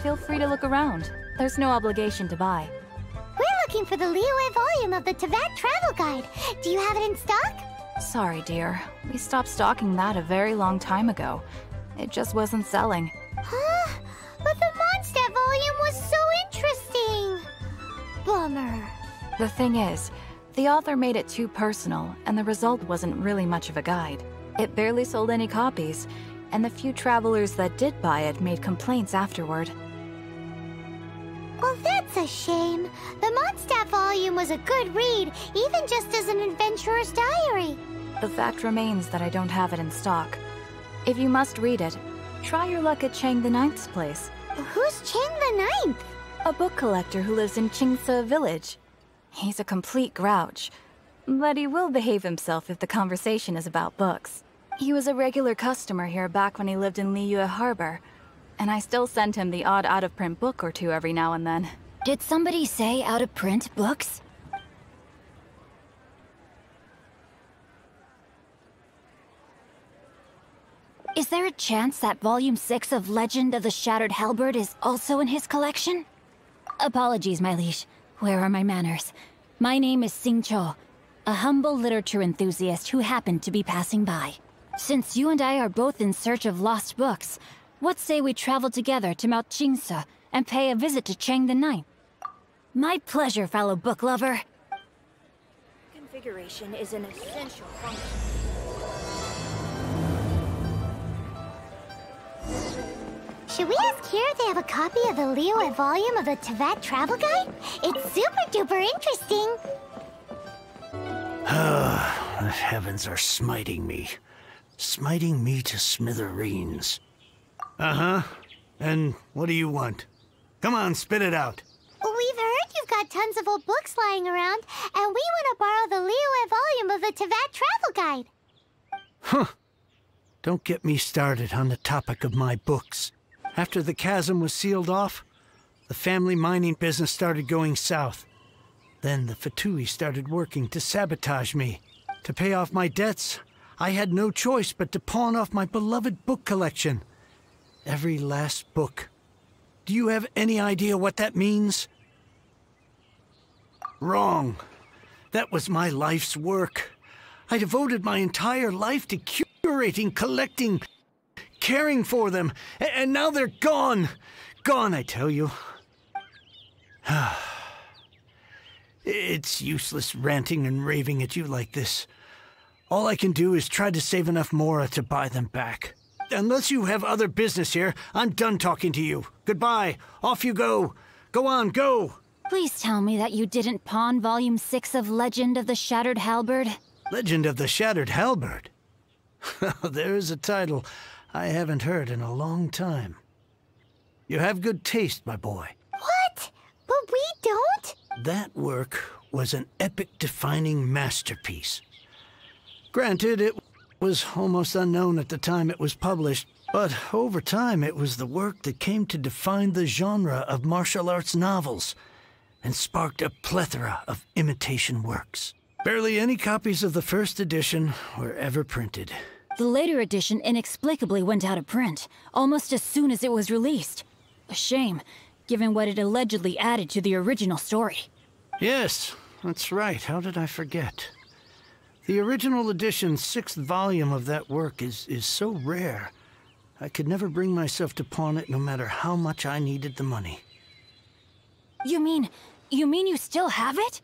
feel free to look around. There's no obligation to buy. We're looking for the Liyue volume of the Teyvat travel guide. Do you have it in stock? Sorry, dear. We stopped stocking that a very long time ago. It just wasn't selling. Huh? But the Mondstadt volume was so interesting! Bummer. The thing is, the author made it too personal, and the result wasn't really much of a guide. It barely sold any copies, and the few travelers that did buy it made complaints afterward. Well, that's a shame. The Mondstadt volume was a good read, even just as an adventurer's diary. The fact remains that I don't have it in stock. If you must read it, try your luck at Chang the Ninth's place. Who's Chang the Ninth? A book collector who lives in Xingqiu village. He's a complete grouch, but he will behave himself if the conversation is about books. He was a regular customer here back when he lived in Liyue Harbor, and I still send him the odd out-of-print book or two every now and then. Did somebody say out-of-print books? Is there a chance that Volume 6 of Legend of the Shattered Halberd is also in his collection? Apologies, my liege. Where are my manners? My name is Xingqiu, a humble literature enthusiast who happened to be passing by. Since you and I are both in search of lost books, what say we travel together to Mount Jingse and pay a visit to Chang the Ninth? My pleasure, fellow book lover. Configuration is an essential function. Should we ask here if they have a copy of the Liyue volume of the Teyvat travel guide? It's super duper interesting. The heavens are smiting me. Smiting me to smithereens. Uh-huh. And what do you want? Come on, spit it out. We've heard you've got tons of old books lying around, and we want to borrow the Liyue volume of the Teyvat travel guide. Huh. Don't get me started on the topic of my books. After the chasm was sealed off, the family mining business started going south. Then the Fatui started working to sabotage me. To pay off my debts, I had no choice but to pawn off my beloved book collection. Every last book. Do you have any idea what that means? Wrong. That was my life's work. I devoted my entire life to curating, collecting, caring for them, and now they're gone. Gone, I tell you. It's useless ranting and raving at you like this. All I can do is try to save enough Mora to buy them back. Unless you have other business here, I'm done talking to you. Goodbye. Off you go. Go on, go. Please tell me that you didn't pawn Volume 6 of Legend of the Shattered Halberd. Legend of the Shattered Halberd? There's a title I haven't heard in a long time. You have good taste, my boy. What? But we don't? That work was an epic-defining masterpiece. Granted, it was almost unknown at the time it was published, but over time it was the work that came to define the genre of martial arts novels and sparked a plethora of imitation works. Barely any copies of the first edition were ever printed. The later edition inexplicably went out of print, almost as soon as it was released. A shame, given what it allegedly added to the original story. Yes, that's right. How did I forget? The original edition's 6th volume of that work is so rare, I could never bring myself to pawn it no matter how much I needed the money. You mean you still have it?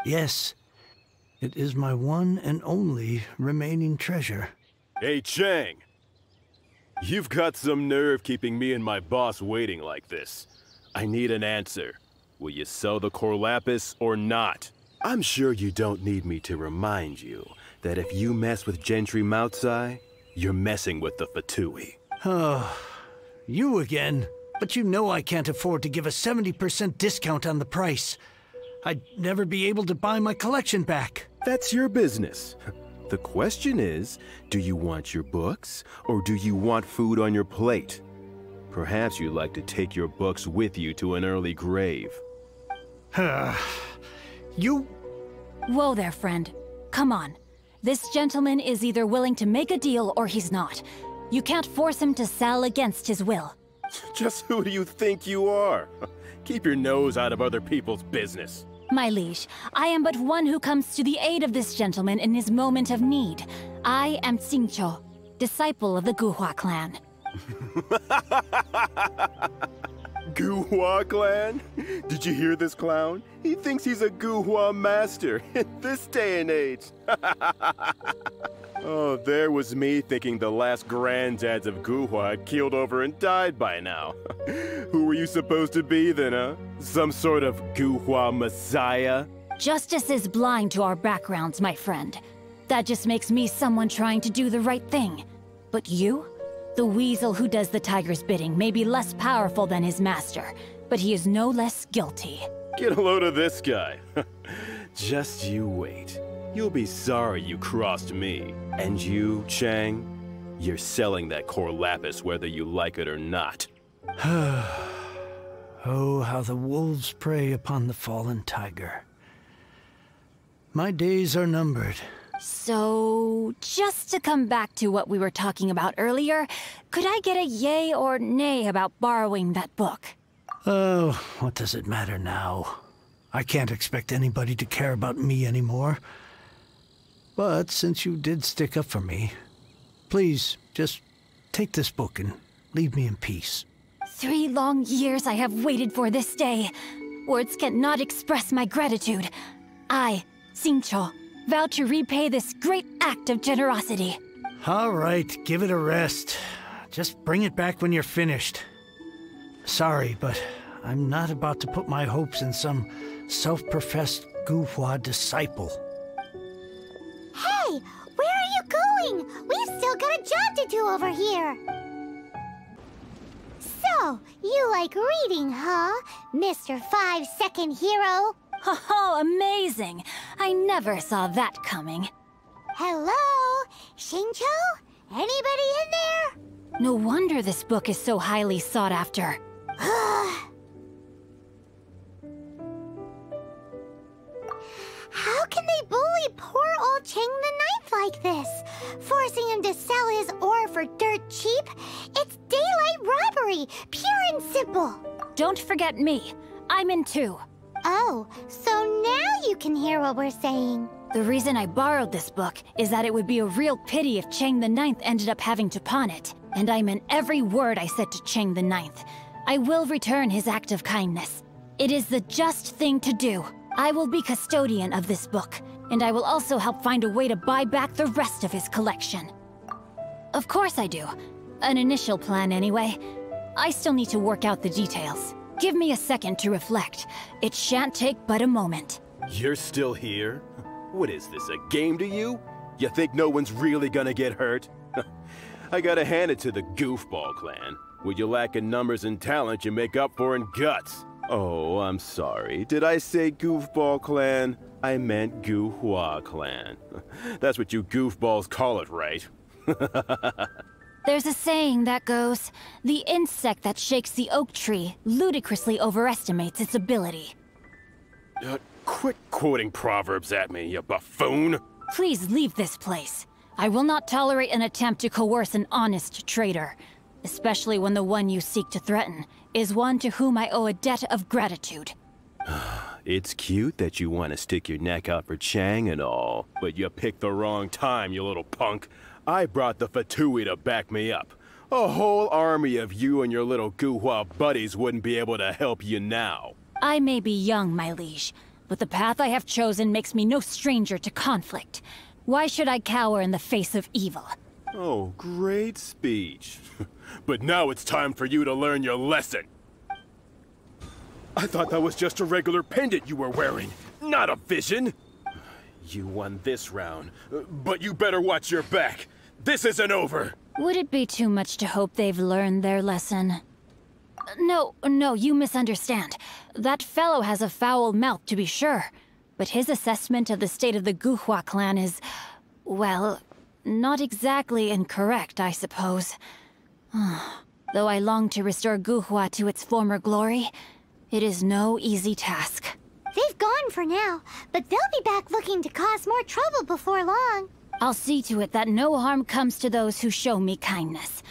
Yes. It is my one and only remaining treasure. Hey, Chang! You've got some nerve keeping me and my boss waiting like this. I need an answer. Will you sell the core lapis or not? I'm sure you don't need me to remind you that if you mess with Gentry Moutsai, you're messing with the Fatui. Oh, you again. But you know I can't afford to give a 70% discount on the price. I'd never be able to buy my collection back. That's your business. The question is, do you want your books, or do you want food on your plate? Perhaps you'd like to take your books with you to an early grave. You... Whoa there, friend. Come on. This gentleman is either willing to make a deal or he's not. You can't force him to sell against his will. Just who do you think you are? Keep your nose out of other people's business. My liege, I am but one who comes to the aid of this gentleman in his moment of need. I am Xingqiu, disciple of the Guhua clan. Guhua clan? Did you hear this clown? He thinks he's a Guhua master in this day and age. Oh, there was me thinking the last granddads of Guhua had keeled over and died by now. Who were you supposed to be then, huh? Some sort of Guhua messiah? Justice is blind to our backgrounds, my friend. That just makes me someone trying to do the right thing. But you? The weasel who does the tiger's bidding may be less powerful than his master, but he is no less guilty. Get a load of this guy. Just you wait. You'll be sorry you crossed me. And you, Chang, you're selling that core lapis whether you like it or not. Oh, how the wolves prey upon the fallen tiger. My days are numbered. So, just to come back to what we were talking about earlier, could I get a yay or nay about borrowing that book? Oh, what does it matter now? I can't expect anybody to care about me anymore. But since you did stick up for me, please, just take this book and leave me in peace. 3 long years I have waited for this day. Words cannot express my gratitude. I, Xingqiu, vow to repay this great act of generosity. All right, give it a rest. Just bring it back when you're finished. Sorry, but I'm not about to put my hopes in some self-professed Guhua disciple. Hey, where are you going? We've still got a job to do over here. So, you like reading, huh, Mr. 5-second hero? Oh, amazing! I never saw that coming. Hello? Xingqiu? Anybody in there? No wonder this book is so highly sought after. How can they bully poor old Chang the Ninth like this? Forcing him to sell his ore for dirt cheap? It's daylight robbery, pure and simple. Don't forget me. I'm in too. Oh, so now you can hear what we're saying. The reason I borrowed this book is that it would be a real pity if Chang the Ninth ended up having to pawn it. And I meant every word I said to Chang the Ninth. I will return his act of kindness. It is the just thing to do. I will be custodian of this book, and I will also help find a way to buy back the rest of his collection. Of course I do. An initial plan anyway. I still need to work out the details. Give me a second to reflect. It shan't take but a moment. You're still here? What is this, a game to you? You think no one's really gonna get hurt? I gotta hand it to the Goofball clan. What you lack in numbers and talent, you make up for in guts. Oh, I'm sorry. Did I say Goofball clan? I meant Guhua clan. That's what you goofballs call it, right? There's a saying that goes, the insect that shakes the oak tree ludicrously overestimates its ability. Quit quoting proverbs at me, you buffoon! Please leave this place. I will not tolerate an attempt to coerce an honest trader, especially when the one you seek to threaten is one to whom I owe a debt of gratitude. It's cute that you want to stick your neck out for Chang and all, but you picked the wrong time, you little punk. I brought the Fatui to back me up. A whole army of you and your little Guhua buddies wouldn't be able to help you now. I may be young, my liege, but the path I have chosen makes me no stranger to conflict. Why should I cower in the face of evil? Oh, great speech. But now it's time for you to learn your lesson. I thought that was just a regular pendant you were wearing, not a vision. You won this round, but you better watch your back. This isn't over. Would it be too much to hope they've learned their lesson? No, you misunderstand. That fellow has a foul mouth, to be sure. But his assessment of the state of the Guhua clan is, well, not exactly incorrect, I suppose. Though I long to restore Guhua to its former glory, it is no easy task. They've gone for now, but they'll be back looking to cause more trouble before long. I'll see to it that no harm comes to those who show me kindness.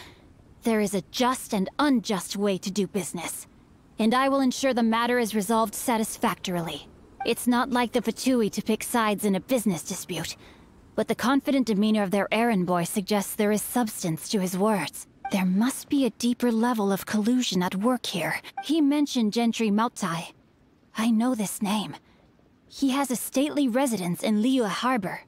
there is a just and unjust way to do business, and I will ensure the matter is resolved satisfactorily. It's not like the Fatui to pick sides in a business dispute, but the confident demeanor of their errand boy suggests there is substance to his words. There must be a deeper level of collusion at work here. He mentioned Gentry Maotai. I know this name. He has a stately residence in Liyue Harbor.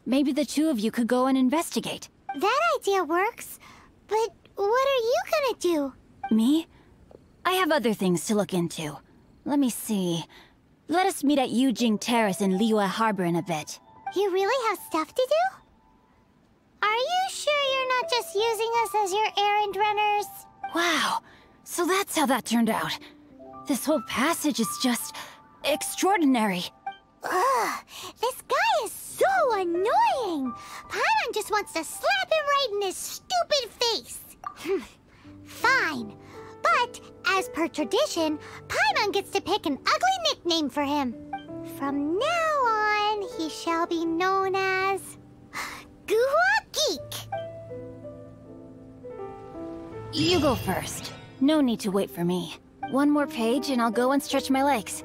Maybe the two of you could go and investigate. That idea works, but what are you gonna do? Me? I have other things to look into. Let me see. Let us meet at Yujing Terrace in Liyue Harbor in a bit. You really have stuff to do? Are you sure you're not just using us as your errand runners? Wow, so that's how that turned out. This whole passage is just extraordinary. Ugh, this guy is so annoying! Paimon just wants to slap him right in his stupid face! Fine, but as per tradition, Paimon gets to pick an ugly nickname for him. From now on, he shall be known as... Guhua Geek! You go first. No need to wait for me. One more page and I'll go and stretch my legs.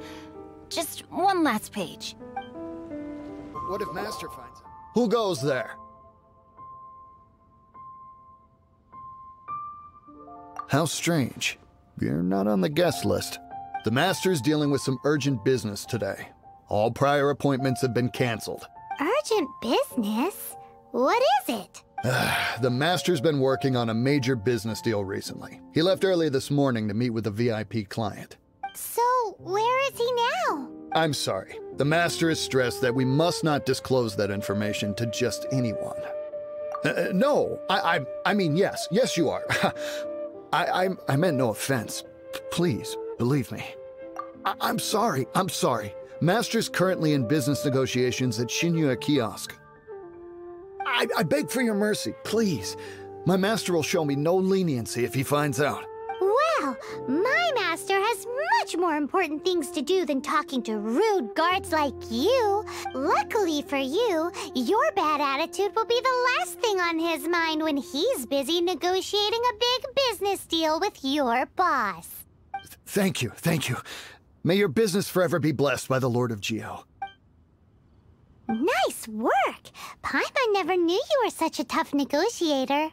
Just one last page. What if Master finds him? Who goes there? How strange. You're not on the guest list. The Master's dealing with some urgent business today. All prior appointments have been canceled. Urgent business? What is it? The Master's been working on a major business deal recently. He left early this morning to meet with a VIP client. So, where is he now? I'm sorry. The Master is stressed that we must not disclose that information to just anyone. No, I mean, yes. Yes, you are. I meant no offense. Please, believe me. I'm sorry. Master's currently in business negotiations at Xingqiu Kiosk. I beg for your mercy, please. My master will show me no leniency if he finds out. Well, my master has much more important things to do than talking to rude guards like you. Luckily for you, your bad attitude will be the last thing on his mind when he's busy negotiating a big business deal with your boss. Thank you. May your business forever be blessed by the Lord of Geo. Nice work! Paimon never knew you were such a tough negotiator.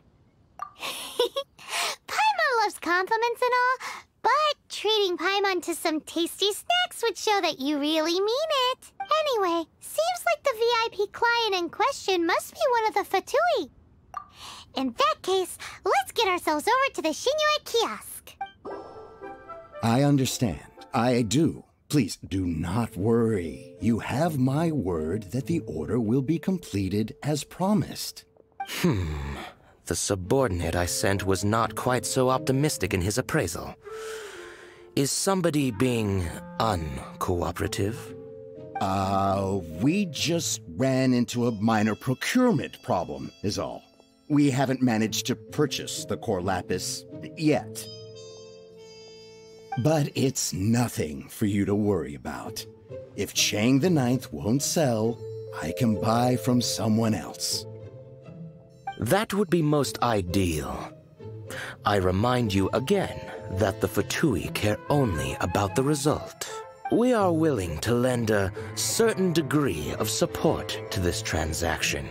Paimon loves compliments and all, but treating Paimon to some tasty snacks would show that you really mean it. Anyway, seems like the VIP client in question must be one of the Fatui. In that case, let's get ourselves over to the Xingqiu Kiosk. I understand. I do. Please do not worry. You have my word that the order will be completed as promised. The subordinate I sent was not quite so optimistic in his appraisal. Is somebody being uncooperative? We just ran into a minor procurement problem, is all. We haven't managed to purchase the core lapis yet. But it's nothing for you to worry about. If Chang the Ninth won't sell, I can buy from someone else. That would be most ideal. I remind you again that the Fatui care only about the result. We are willing to lend a certain degree of support to this transaction.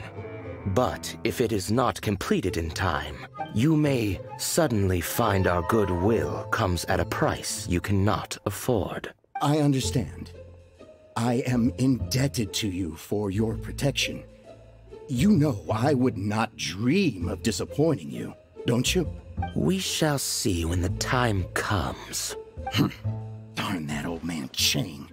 But if it is not completed in time, you may suddenly find our goodwill comes at a price you cannot afford. I understand. I am indebted to you for your protection. You know I would not dream of disappointing you, don't you? We shall see when the time comes. Darn that old man Chang.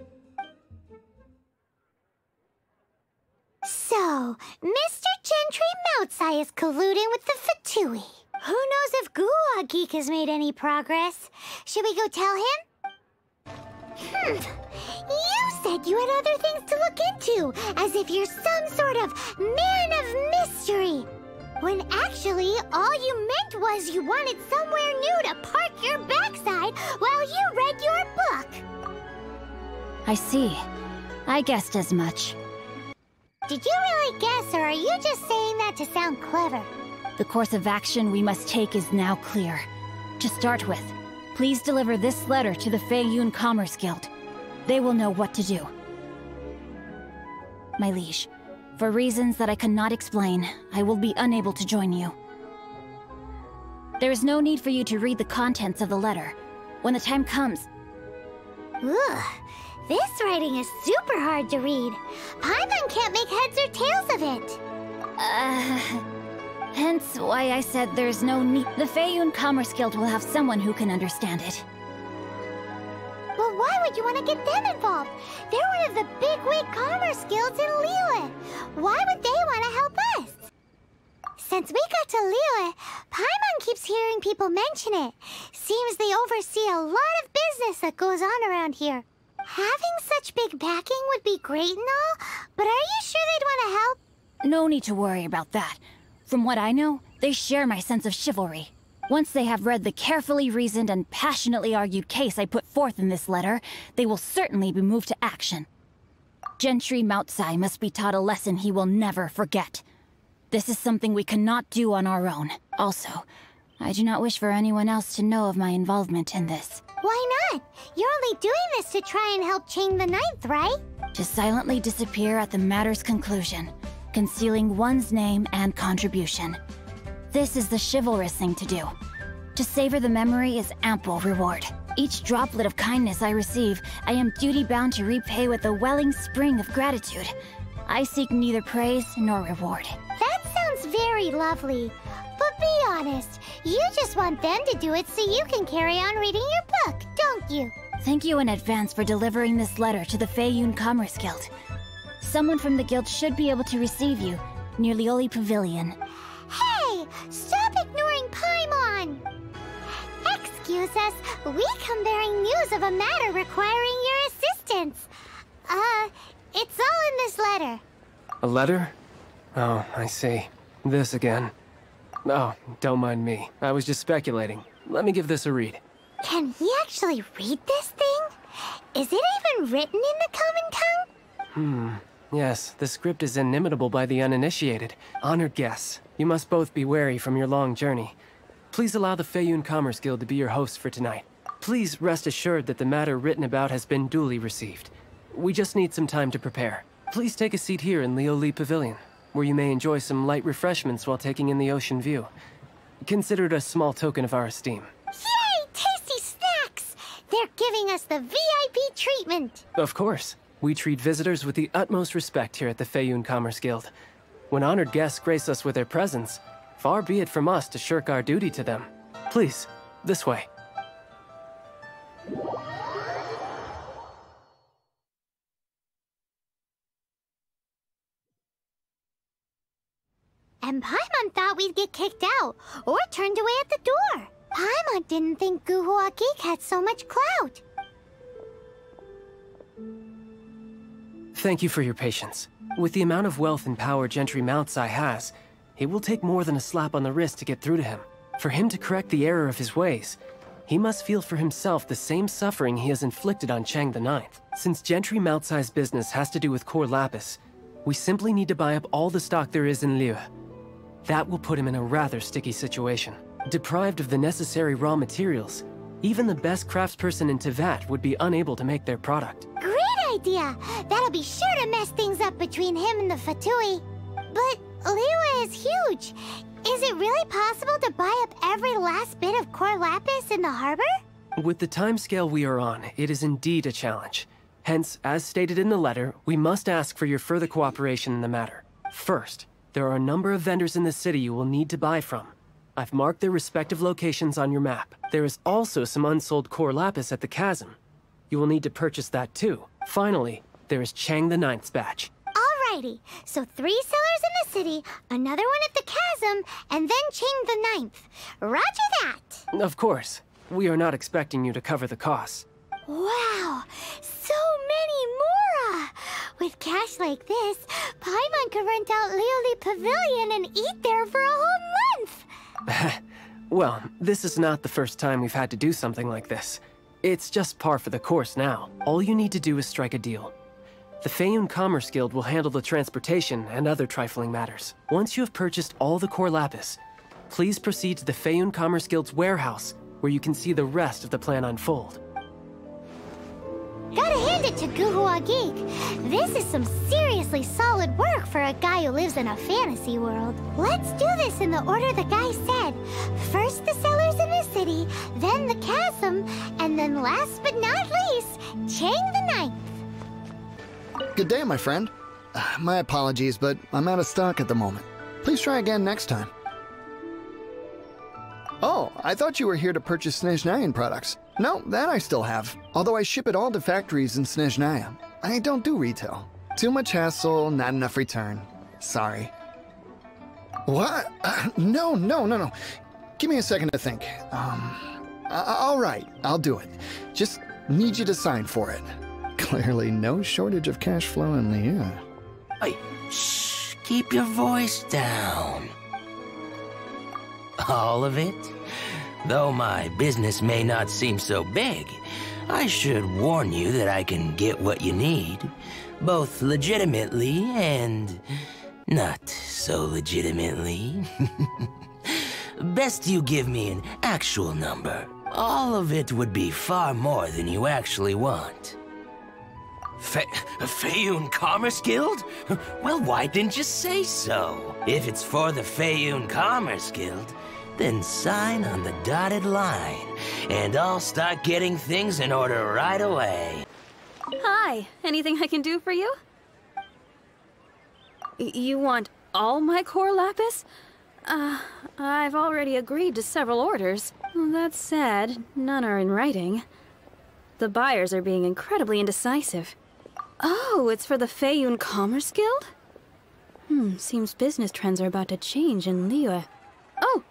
So, Mr. Gentry Maotai is colluding with the Fatui. Who knows if Guhua Geek has made any progress? Should we go tell him? You said you had other things to look into, as if you're some sort of man of mystery. When actually, all you meant was you wanted somewhere new to park your backside while you read your book. I see. I guessed as much. Did you really guess, or are you just saying that to sound clever? The course of action we must take is now clear. To start with, please deliver this letter to the Feiyun Commerce Guild. They will know what to do. My liege, for reasons that I cannot explain, I will be unable to join you. There is no need for you to read the contents of the letter. When the time comes... Ugh, this writing is super hard to read. Paimon can't make heads or tails of it. Hence why I said there's no need. The Feiyun Commerce Guild will have someone who can understand it. But why would you want to get them involved? They're one of the bigwig commerce guilds in Liyue. Why would they want to help us? Since we got to Liyue, Paimon keeps hearing people mention it. Seems they oversee a lot of business that goes on around here. Having such big backing would be great and all, but are you sure they'd want to help? No need to worry about that. From what I know, they share my sense of chivalry. Once they have read the carefully reasoned and passionately argued case I put forth in this letter, they will certainly be moved to action. Gentry Moutsai must be taught a lesson he will never forget. This is something we cannot do on our own. Also, I do not wish for anyone else to know of my involvement in this. Why not? You're only doing this to try and help Chang the Ninth, right? To silently disappear at the matter's conclusion, concealing one's name and contribution. This is the chivalrous thing to do. To savor the memory is ample reward. Each droplet of kindness I receive, I am duty-bound to repay with a welling spring of gratitude. I seek neither praise nor reward. That sounds very lovely. But be honest, you just want them to do it so you can carry on reading your book, don't you? Thank you in advance for delivering this letter to the Feiyun Commerce Guild. Someone from the guild should be able to receive you, near Liyue Pavilion. Hey! Stop ignoring Paimon! Excuse us, we come bearing news of a matter requiring your assistance. It's all in this letter. A letter? Oh, I see. This again. Oh, don't mind me. I was just speculating. Let me give this a read. Can he actually read this thing? Is it even written in the common tongue? Yes, the script is inimitable by the uninitiated. Honored guests, you must both be wary from your long journey. Please allow the Feiyun Commerce Guild to be your hosts for tonight. Please rest assured that the matter written about has been duly received. We just need some time to prepare. Please take a seat here in Liyue Pavilion, where you may enjoy some light refreshments while taking in the ocean view. Consider it a small token of our esteem. Yay! Tasty snacks! They're giving us the VIP treatment! Of course. We treat visitors with the utmost respect here at the Feiyun Commerce Guild. When honored guests grace us with their presence, far be it from us to shirk our duty to them. Please, this way. And Paimon thought we'd get kicked out, or turned away at the door. Paimon didn't think Guhua Geek had so much clout. Thank you for your patience. With the amount of wealth and power Gentry Moutsai has, it will take more than a slap on the wrist to get through to him. For him to correct the error of his ways, he must feel for himself the same suffering he has inflicted on Chang the Ninth. Since Gentry Moutsai's business has to do with core lapis, we simply need to buy up all the stock there is in Liyue. That will put him in a rather sticky situation. Deprived of the necessary raw materials, even the best craftsperson in Teyvat would be unable to make their product. Great idea! That'll be sure to mess things up between him and the Fatui. But Liyue is huge. Is it really possible to buy up every last bit of core lapis in the harbor? With the timescale we are on, it is indeed a challenge. Hence, as stated in the letter, we must ask for your further cooperation in the matter. First, there are a number of vendors in the city you will need to buy from. I've marked their respective locations on your map. There is also some unsold core lapis at the chasm. You will need to purchase that too. Finally, there is Chang the Ninth's batch. Alrighty, so 3 sellers in the city, another one at the chasm, and then Chang the Ninth. Roger that! Of course. We are not expecting you to cover the costs. Wow, so many more! With cash like this, Paimon could rent out Liyue Pavilion and eat there for a whole month! Well, this is not the first time we've had to do something like this. It's just par for the course now. All you need to do is strike a deal. The Feiyun Commerce Guild will handle the transportation and other trifling matters. Once you have purchased all the core lapis, Please proceed to the Feiyun Commerce Guild's warehouse, where you can see the rest of the plan unfold. Gotta hand it to Guhua Geek. This is some seriously solid work for a guy who lives in a fantasy world. Let's do this in the order the guy said. First the cellars in the city, then the chasm, and then last but not least, Chang the Ninth. Good day, my friend. My apologies, but I'm out of stock at the moment. Please try again next time. Oh, I thought you were here to purchase Snezhnayan products. No, that I still have. Although I ship it all to factories in Snezhnaya. I don't do retail. Too much hassle, not enough return. Sorry. What? No. Give me a second to think. All right, I'll do it. Just need you to sign for it. Clearly no shortage of cash flow in Liyue. Hey, shh, keep your voice down. All of it? Though my business may not seem so big, I should warn you that I can get what you need, both legitimately and not so legitimately. Best you give me an actual number. All of it would be far more than you actually want. Feiyun Commerce Guild? Well, why didn't you say so? If it's for the Feiyun Commerce Guild, then sign on the dotted line, and I'll start getting things in order right away. Hi, anything I can do for you? You want all my core lapis? I've already agreed to several orders. That said, none are in writing. The buyers are being incredibly indecisive. Oh, it's for the Feiyun Commerce Guild? Seems business trends are about to change in Liyue. Oh,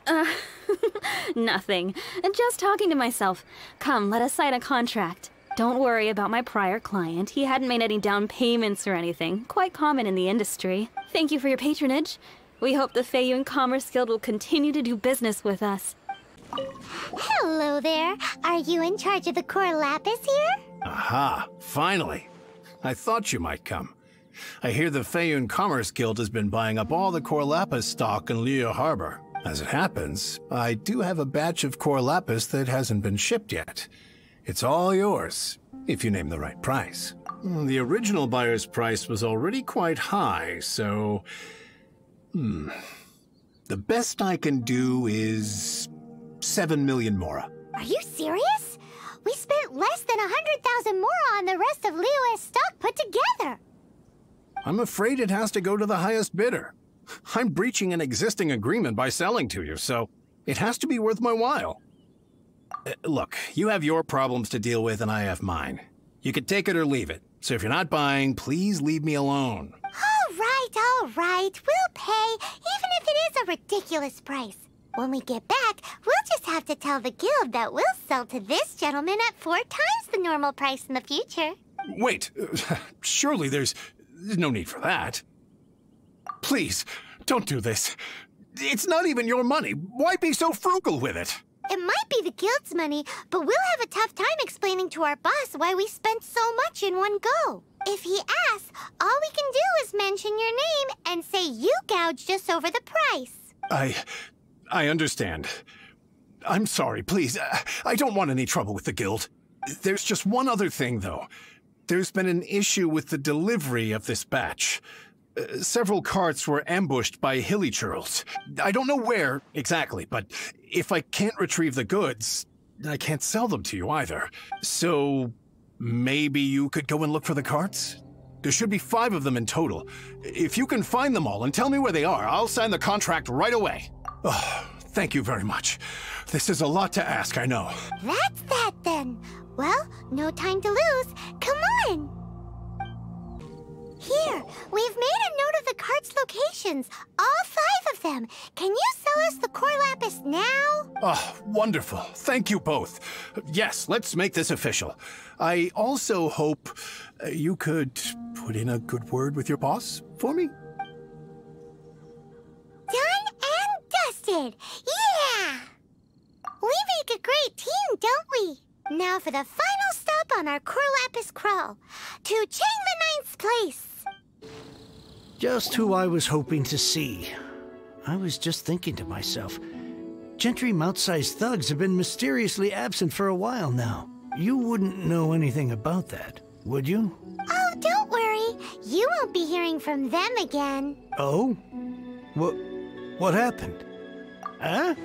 nothing. Just talking to myself. Come, let us sign a contract. Don't worry about my prior client. He hadn't made any down payments or anything. Quite common in the industry. Thank you for your patronage. We hope the Feiyun Commerce Guild will continue to do business with us. Hello there. Are you in charge of the core lapis here? Aha, finally. I thought you might come. I hear the Feiyun Commerce Guild has been buying up all the core lapis stock in Liyue Harbor. As it happens, I do have a batch of core lapis that hasn't been shipped yet. It's all yours, if you name the right price. The original buyer's price was already quite high, so... The best I can do is... 7 million mora. Are you serious? We spent less than 100,000 mora on the rest of Liyue's stock put together. I'm afraid it has to go to the highest bidder. I'm breaching an existing agreement by selling to you, so it has to be worth my while. Look, you have your problems to deal with and I have mine. You can take it or leave it. So if you're not buying, please leave me alone. All right. We'll pay, even if it is a ridiculous price. When we get back, we'll just have to tell the guild that we'll sell to this gentleman at 4 times the normal price in the future. Wait, surely there's no need for that. Please, don't do this. It's not even your money. Why be so frugal with it? It might be the guild's money, but we'll have a tough time explaining to our boss why we spent so much in one go. If he asks, all we can do is mention your name and say you gouged us over the price. I understand. I'm sorry, please. I don't want any trouble with the guild. There's just one other thing, though. There's been an issue with the delivery of this batch. Several carts were ambushed by hilly churls. I don't know where exactly, but if I can't retrieve the goods, I can't sell them to you either. So maybe you could go and look for the carts? There should be 5 of them in total. If you can find them all and tell me where they are, I'll sign the contract right away. Oh, thank you very much. This is a lot to ask, I know. That's that then. Well, no time to lose. Come on! Here, we've made a note of the cart's locations. All 5 of them. Can you sell us the core lapis now? Oh, wonderful. Thank you both. Yes, let's make this official. I also hope you could put in a good word with your boss for me. Done and dusted. Yeah! We make a great team, don't we? Now for the final stop on our core lapis crawl. To Chang the Ninth's place. Just who I was hoping to see. I was just thinking to myself, Gentry mouth-sized thugs have been mysteriously absent for a while now. You wouldn't know anything about that, would you? Oh, don't worry. You won't be hearing from them again. Oh? What happened? Huh?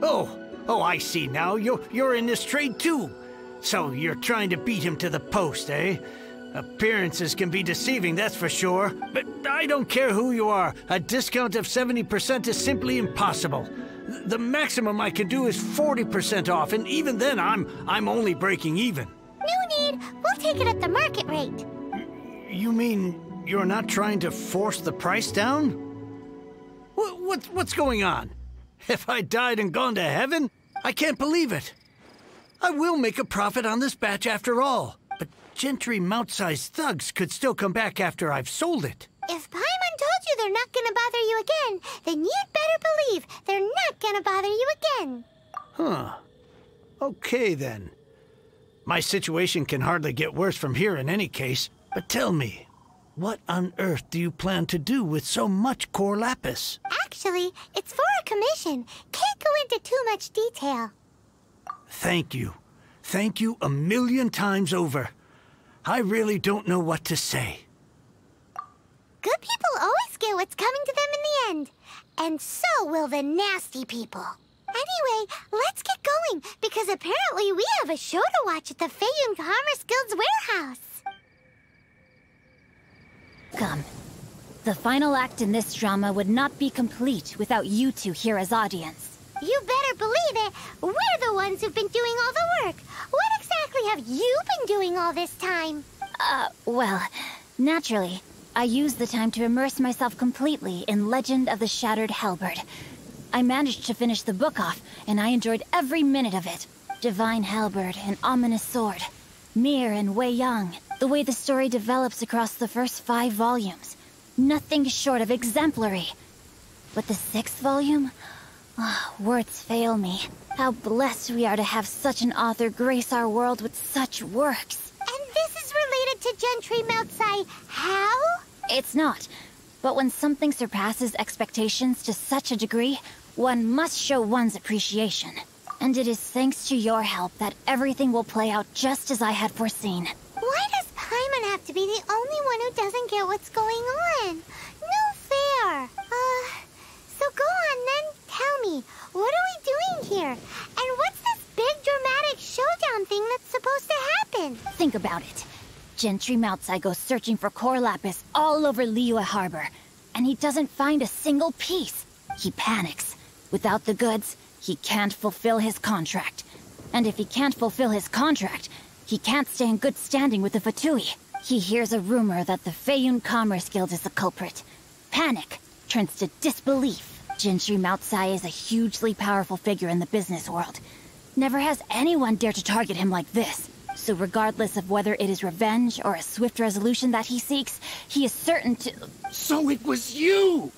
Oh, I see now. You're in this trade too. So you're trying to beat him to the post, eh? Appearances can be deceiving, that's for sure. But I don't care who you are. A discount of 70% is simply impossible. The maximum I can do is 40% off, and even then I'm only breaking even. No need. We'll take it at the market rate. You mean you're not trying to force the price down? What's going on? Have I died and gone to heaven? I can't believe it. I will make a profit on this batch after all. But Gentry mouth-sized thugs could still come back after I've sold it. If Paimon told you they're not gonna bother you again, then you'd better believe they're not gonna bother you again. Huh. Okay, then. My situation can hardly get worse from here in any case. But tell me, what on earth do you plan to do with so much core lapis? Actually, it's for a commission. Can't go into too much detail. Thank you. Thank you a million times over. I really don't know what to say. Good people always get what's coming to them in the end. And so will the nasty people. Anyway, let's get going, because apparently we have a show to watch at the Feiyun Commerce Guild's warehouse. Come. The final act in this drama would not be complete without you two here as audience. You better believe it. We're the ones who've been doing all the work. What exactly have you been doing all this time? Well, naturally, I used the time to immerse myself completely in Legend of the Shattered Halberd. I managed to finish the book off, and I enjoyed every minute of it. Divine Halberd, an ominous sword. Mir and Wei Yang, the way the story develops across the first 5 volumes. Nothing short of exemplary. But the 6th volume? Words fail me. How blessed we are to have such an author grace our world with such works. And this is related to Gentry Moutsai how? It's not. But when something surpasses expectations to such a degree, one must show one's appreciation. And it is thanks to your help that everything will play out just as I had foreseen. Why does Paimon have to be the only one who doesn't get what's going on? No fair. So go on then, tell me, what are we doing here? And what's this big dramatic showdown thing that's supposed to happen? Think about it. Gentry Moutsai goes searching for core lapis all over Liyue Harbor, and he doesn't find a single piece. He panics. Without the goods, he can't fulfill his contract. And if he can't fulfill his contract, he can't stay in good standing with the Fatui. He hears a rumor that the Feiyun Commerce Guild is the culprit. Panic turns to disbelief. Gentry Moutsai is a hugely powerful figure in the business world. Never has anyone dared to target him like this. So regardless of whether it is revenge or a swift resolution that he seeks, he is certain to... So it was you!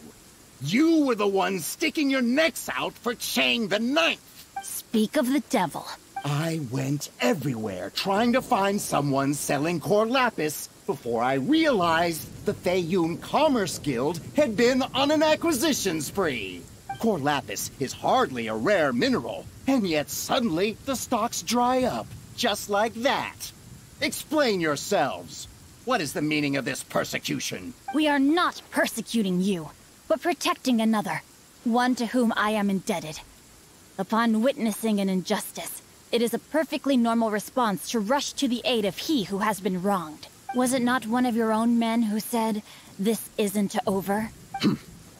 You were the one sticking your necks out for Chang the Ninth! Speak of the devil. I went everywhere trying to find someone selling core lapis before I realized the Feiyun Commerce Guild had been on an acquisition spree. Core lapis is hardly a rare mineral, and yet suddenly the stocks dry up, just like that. Explain yourselves. What is the meaning of this persecution? We are not persecuting you, but protecting another, one to whom I am indebted. Upon witnessing an injustice, it is a perfectly normal response to rush to the aid of he who has been wronged. Was it not one of your own men who said, "This isn't over"?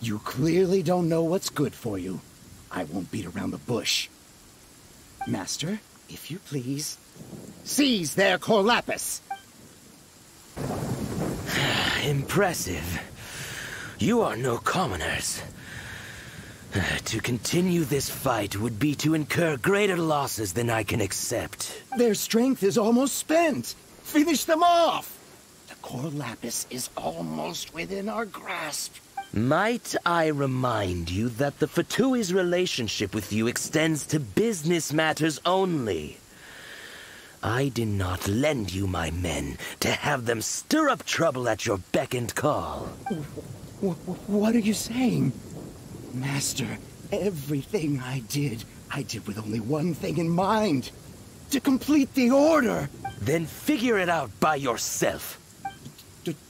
You clearly don't know what's good for you. I won't beat around the bush. Master, if you please, seize their core lapis! Impressive. You are no commoners. To continue this fight would be to incur greater losses than I can accept. Their strength is almost spent. Finish them off! The core lapis is almost within our grasp. Might I remind you that the Fatui's relationship with you extends to business matters only? I did not lend you my men to have them stir up trouble at your beck and call. What are you saying? Master, Everything I did with only one thing in mind. To complete the order. Then figure it out by yourself.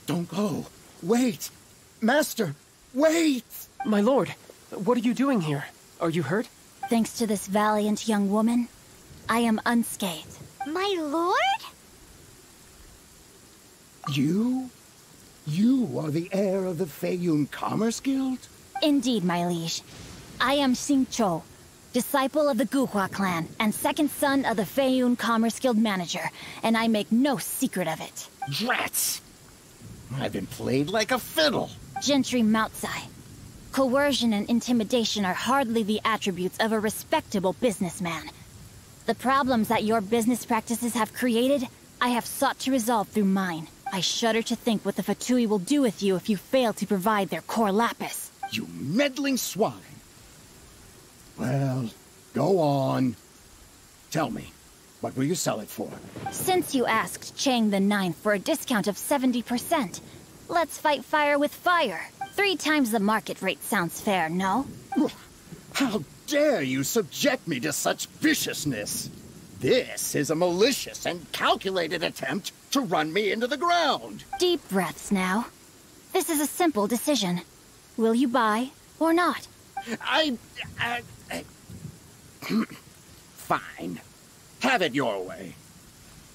Don't go. Wait. Master, wait! My lord, what are you doing here? Are you hurt? Thanks to this valiant young woman, I am unscathed. My lord? You? You are the heir of the Feiyun Commerce Guild? Indeed, my liege. I am Xingqiu, disciple of the Guhua clan and second son of the Feiyun Commerce Guild manager, and I make no secret of it. Drats! I've been played like a fiddle. Gentry Moutsai. Coercion and intimidation are hardly the attributes of a respectable businessman. The problems that your business practices have created, I have sought to resolve through mine. I shudder to think what the Fatui will do with you if you fail to provide their core lapis. You meddling swine. Well, go on. Tell me, what will you sell it for? Since you asked Chang the Ninth for a discount of 70%, let's fight fire with fire. 3 times the market rate sounds fair, no? How dare you subject me to such viciousness? This is a malicious and calculated attempt to run me into the ground. Deep breaths now. This is a simple decision. Will you buy or not? Fine. Have it your way.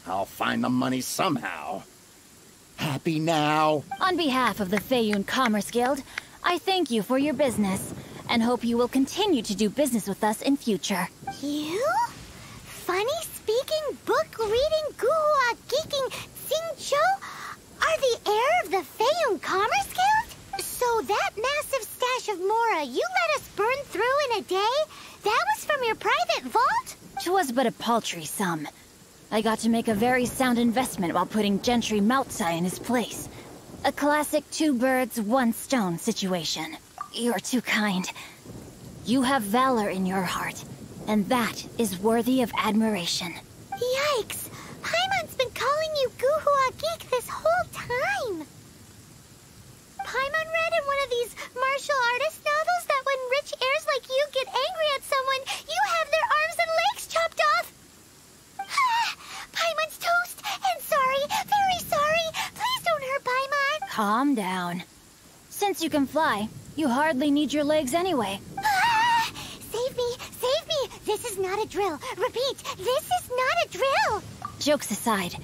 I'll find the money somehow. Happy now? On behalf of the Feiyun Commerce Guild, I thank you for your business, and hope you will continue to do business with us in future. You? Funny-speaking, book-reading, guhua geeking Xingqiu are the heir of the Feiyun Commerce Guild? So that massive stash of Mora you let us burn through in a day, that was from your private vault? 'Twas but a paltry sum. I got to make a very sound investment while putting Gentry Moutsai in his place. A classic 2 birds, 1 stone situation. You're too kind. You have valor in your heart, and that is worthy of admiration. Yikes! Paimon's been calling you Guhua Geek this whole time! Paimon read in one of these martial artist novels that when rich heirs like you get angry at someone, you have their arms and legs chopped off! Paimon's toast! And sorry, very sorry! Please don't hurt Paimon! Calm down. Since you can fly, you hardly need your legs anyway. Save me! Save me! This is not a drill! Repeat, this is not a drill! Jokes aside,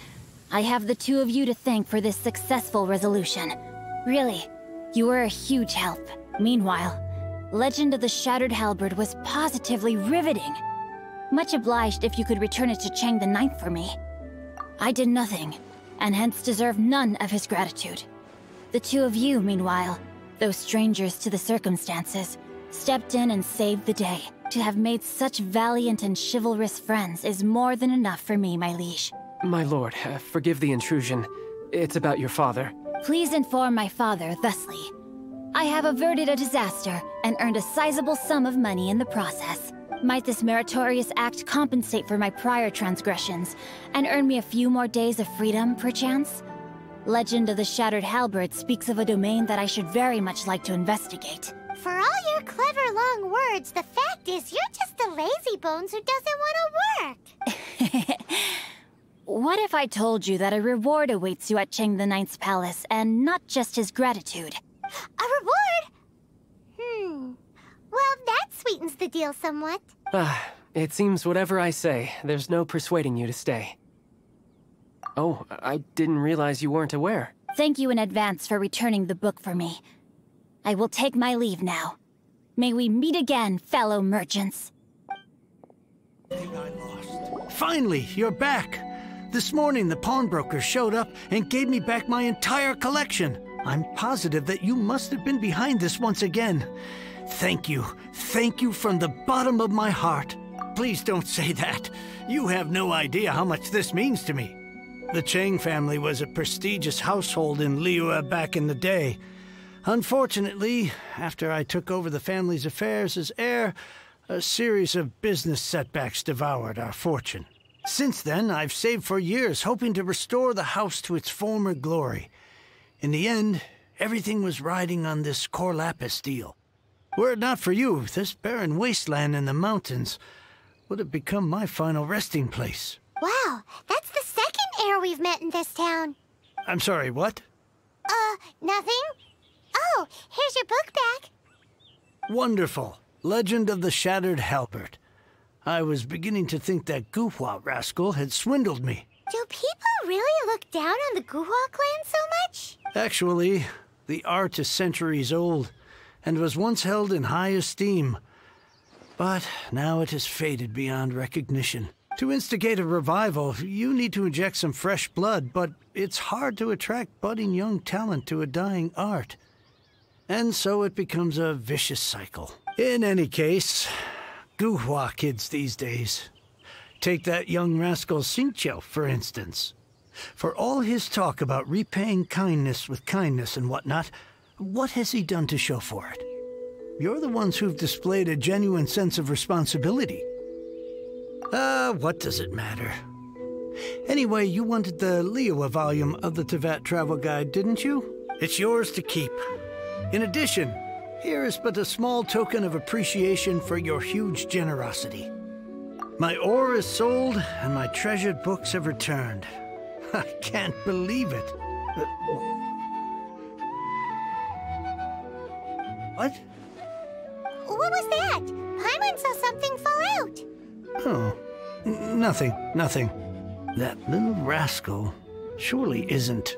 I have the 2 of you to thank for this successful resolution. Really, you were a huge help. Meanwhile, Legend of the Shattered Halberd was positively riveting. Much obliged if you could return it to Chang the Ninth for me. I did nothing, and hence deserve none of his gratitude. The 2 of you, meanwhile, though strangers to the circumstances, stepped in and saved the day. To have made such valiant and chivalrous friends is more than enough for me, my liege. My lord, forgive the intrusion. It's about your father. Please inform my father thusly. I have averted a disaster and earned a sizable sum of money in the process. Might this meritorious act compensate for my prior transgressions and earn me a few more days of freedom, perchance? Legend of the Shattered Halberd speaks of a domain that I should very much like to investigate. For all your clever long words, the fact is you're just a lazy bones who doesn't want to work. What if I told you that a reward awaits you at Chang the Ninth's palace, and not just his gratitude? A reward? Well, that sweetens the deal somewhat. It seems whatever I say, there's no persuading you to stay. Oh, I didn't realize you weren't aware. Thank you in advance for returning the book for me. I will take my leave now. May we meet again, fellow merchants. Finally, you're back. This morning, the pawnbroker showed up and gave me back my entire collection. I'm positive that you must have been behind this once again. Thank you. Thank you from the bottom of my heart. Please don't say that. You have no idea how much this means to me. The Chang family was a prestigious household in Liyue back in the day. Unfortunately, after I took over the family's affairs as heir, a series of business setbacks devoured our fortune. Since then, I've saved for years, hoping to restore the house to its former glory. In the end, everything was riding on this core lapis deal. Were it not for you, this barren wasteland in the mountains would have become my final resting place. Wow, that's the second heir we've met in this town. I'm sorry, what? Nothing? Oh, here's your book back. Wonderful. Legend of the Shattered Halberd. I was beginning to think that Guhua rascal had swindled me. Do people really look down on the Guhua clan so much? Actually, the art is centuries old and was once held in high esteem. But now it has faded beyond recognition. To instigate a revival, you need to inject some fresh blood, but it's hard to attract budding young talent to a dying art. And so it becomes a vicious cycle. In any case, Guhua kids these days. Take that young rascal Xingqiu, for instance. For all his talk about repaying kindness with kindness and whatnot, what has he done to show for it? You're the ones who've displayed a genuine sense of responsibility. What does it matter? Anyway, you wanted the Liyue volume of the Teyvat travel guide, didn't you? It's yours to keep. In addition, here is but a small token of appreciation for your huge generosity. My ore is sold, and my treasured books have returned. I can't believe it. What? What was that? Paimon saw something fall out. Oh, nothing. That little rascal surely isn't...